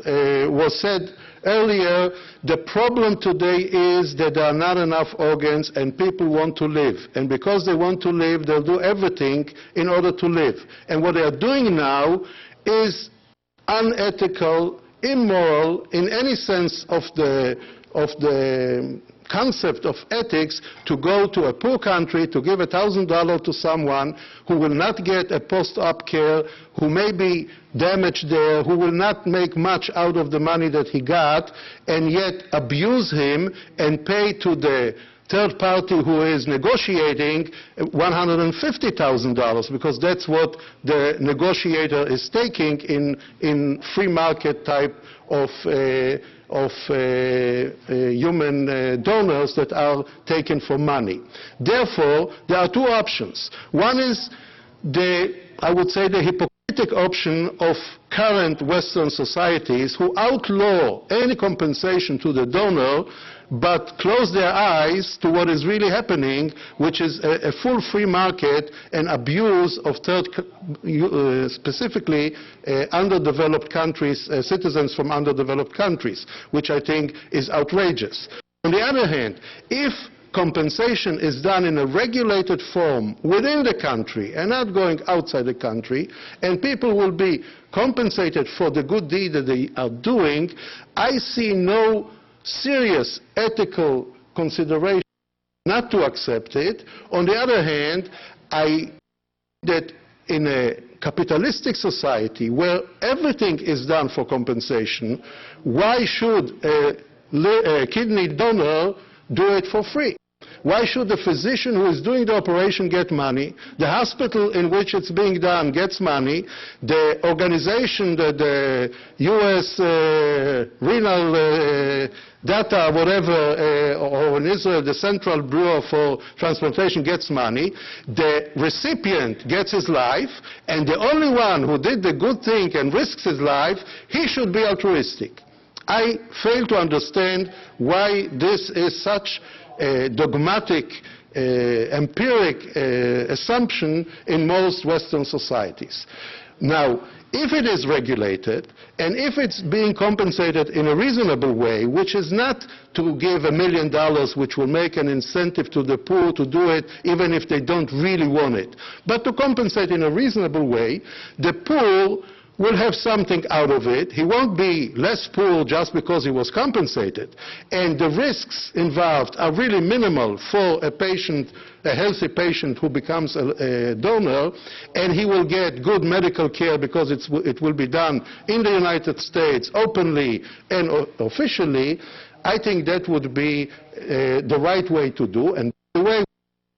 was said earlier, the problem today is that there are not enough organs and people want to live. And because they want to live, they'll do everything in order to live. And what they are doing now is unethical, immoral, in any sense of the concept of ethics, to go to a poor country to give $1,000 to someone who will not get a post-op care, who may be damaged there, who will not make much out of the money that he got, and yet abuse him and pay to the third party who is negotiating $150,000, because that's what the negotiator is taking in free market type of human donors that are taken for money. Therefore, there are two options. One is I would say the hypocritic option of current Western societies who outlaw any compensation to the donor, but close their eyes to what is really happening, which is a full free market and abuse of specifically underdeveloped countries, citizens from underdeveloped countries, which I think is outrageous. On the other hand, if compensation is done in a regulated form within the country and not going outside the country, and people will be compensated for the good deed that they are doing, I see no serious ethical consideration not to accept it. On the other hand, I that in a capitalistic society where everything is done for compensation, why should a kidney donor do it for free? Why should the physician who is doing the operation get money? The hospital in which it's being done gets money. The organization, the U.S. renal data, whatever, or in Israel, the Central Bureau for Transplantation gets money. The recipient gets his life, and the only one who did the good thing and risks his life, he should be altruistic. I fail to understand why this is such a dogmatic, empiric assumption in most Western societies. Now, if it is regulated, and if it's being compensated in a reasonable way, which is not to give $1 million, which will make an incentive to the poor to do it, even if they don't really want it, but to compensate in a reasonable way, the poor will have something out of it. He won't be less poor just because he was compensated. And the risks involved are really minimal for a patient, a healthy patient who becomes a donor, and he will get good medical care because it will be done in the United States openly and officially. I think that would be the right way to do. And the way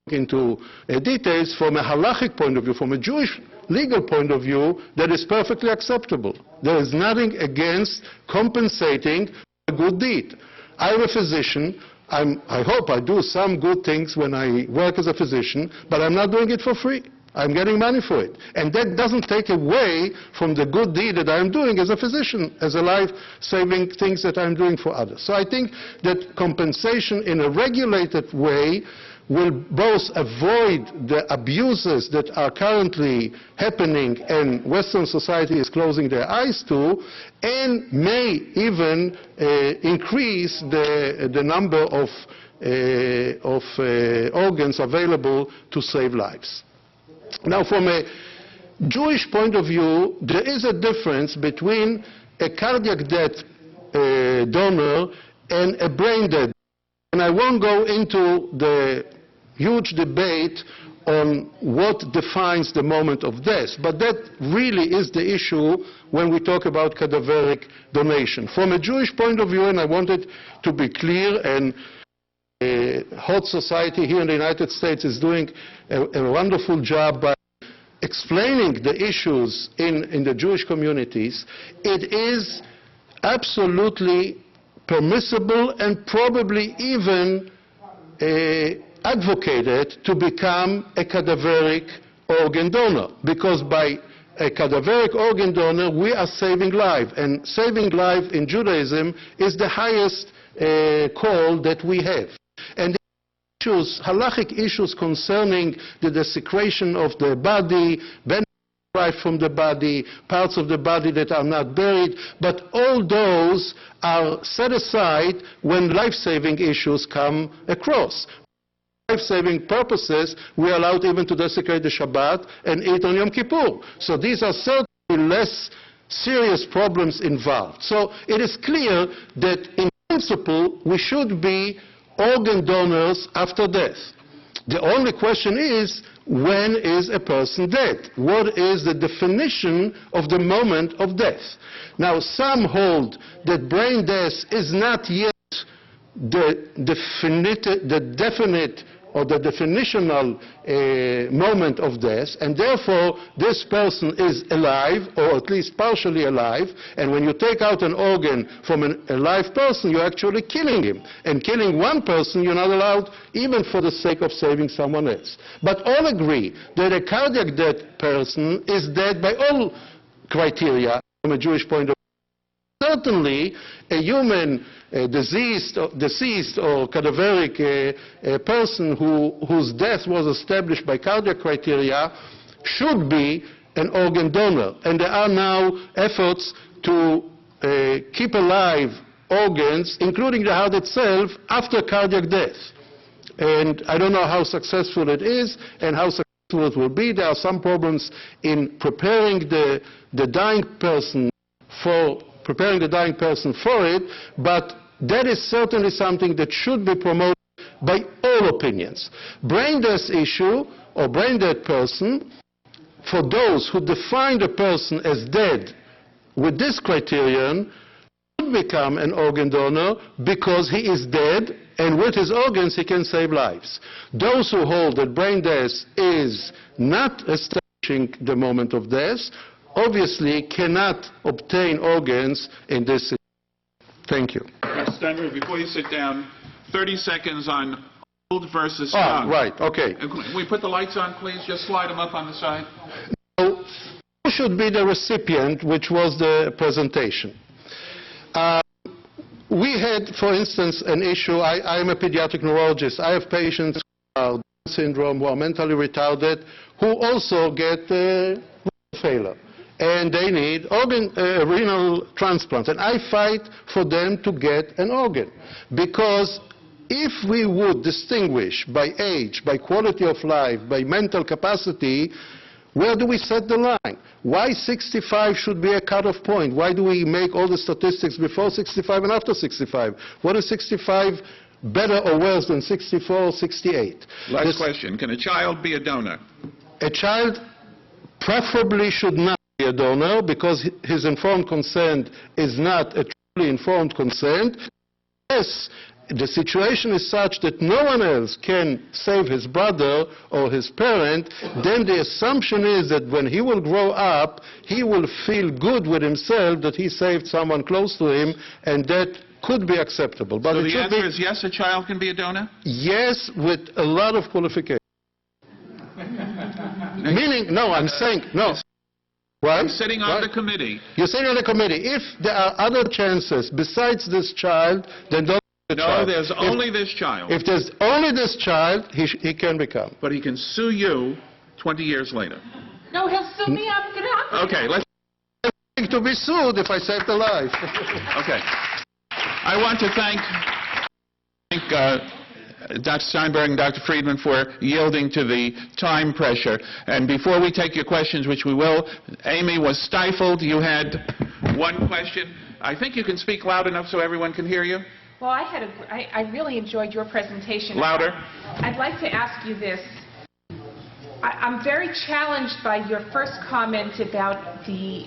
into details from a halachic point of view, from a Jewish legal point of view, that is perfectly acceptable. There is nothing against compensating a good deed. I'm a physician. I hope I do some good things when I work as a physician, but I'm not doing it for free. I'm getting money for it. And that doesn't take away from the good deed that I'm doing as a physician, as a life-saving things that I'm doing for others. So I think that compensation in a regulated way will both avoid the abuses that are currently happening and Western society is closing their eyes to, and may even increase the number of organs available to save lives. Now, from a Jewish point of view, there is a difference between a cardiac death donor and a brain death. And I won't go into the huge debate on what defines the moment of death, but that really is the issue when we talk about cadaveric donation. From a Jewish point of view, and I want it to be clear, and Hot Society here in the United States is doing a wonderful job by explaining the issues in the Jewish communities, it is absolutely permissible and probably even advocated to become a cadaveric organ donor, because by a cadaveric organ donor we are saving life, and saving life in Judaism is the highest call that we have. And the issues, halachic issues concerning the desecration of the body, derived from the body, parts of the body that are not buried, but all those are set aside when life-saving issues come across. Life-saving purposes, we are allowed even to desecrate the Shabbat and eat on Yom Kippur. So these are certainly less serious problems involved. So it is clear that in principle we should be organ donors after death. The only question is, when is a person dead? What is the definition of the moment of death? Now, some hold that brain death is not yet the definite or the definitional moment of death, and therefore this person is alive, or at least partially alive, and when you take out an organ from a live person, you're actually killing him. And killing one person, you're not allowed, even for the sake of saving someone else. But all agree that a cardiac dead person is dead by all criteria from a Jewish point of view. Certainly, a human deceased or cadaveric person whose death was established by cardiac criteria should be an organ donor. And there are now efforts to keep alive organs, including the heart itself, after cardiac death. And I don't know how successful it is and how successful it will be. There are some problems in preparing the dying person for it, but that is certainly something that should be promoted by all opinions. Brain death issue or brain dead person, for those who define the person as dead with this criterion, should become an organ donor because he is dead and with his organs he can save lives. Those who hold that brain death is not establishing the moment of death obviously cannot obtain organs in this situation. Thank you. Steinberg, before you sit down, 30 seconds on old versus young. Right, okay. Can we put the lights on, please? Just slide them up on the side. Now, who should be the recipient, which was the presentation? We had, for instance, an issue. I am a pediatric neurologist. I have patients who are Down syndrome, who are mentally retarded, who also get renal failure. And they need renal transplants. And I fight for them to get an organ. Because if we would distinguish by age, by quality of life, by mental capacity, where do we set the line? Why 65 should be a cutoff point? Why do we make all the statistics before 65 and after 65? What is 65 better or worse than 64 or 68? Last question. Can a child be a donor? A child preferably should not be a donor because his informed consent is not a truly informed consent. Yes, the situation is such that no one else can save his brother or his parent, then the assumption is that when he will grow up, he will feel good with himself that he saved someone close to him, and that could be acceptable. But so the answer is yes, a child can be a donor? Yes, with a lot of qualifications. Meaning, no, I'm saying, no. Right? You're sitting on the committee. You're sitting on the committee. If there are other chances besides this child, then don't. No, there's only this child. If there's only this child, he can become. But he can sue you 20 years later. No, he'll sue me. I'm going to... Okay, let's... To be sued if I saved a life. Okay. I want to thank Dr. Steinberg and Dr. Friedman for yielding to the time pressure. And before we take your questions, which we will, Amy was stifled. You had one question. I think you can speak loud enough so everyone can hear you. Well, I really enjoyed your presentation. Louder. I'd like to ask you this. I'm very challenged by your first comment about the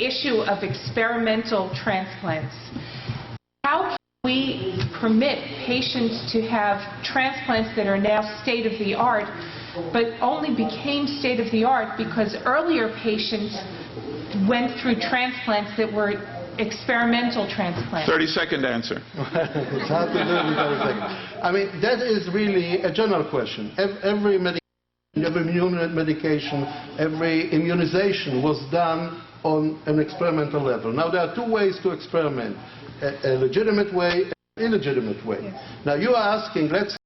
issue of experimental transplants. How can we permit patients to have transplants that are now state-of-the-art, but only became state-of-the-art because earlier patients went through transplants that were experimental transplant? 30-second answer. It's hard to do in 30 seconds. I mean, that is really a general question. Every medication, every immunization was done on an experimental level. Now, there are two ways to experiment, a legitimate way and an illegitimate way. Yes. Now, you are asking, let's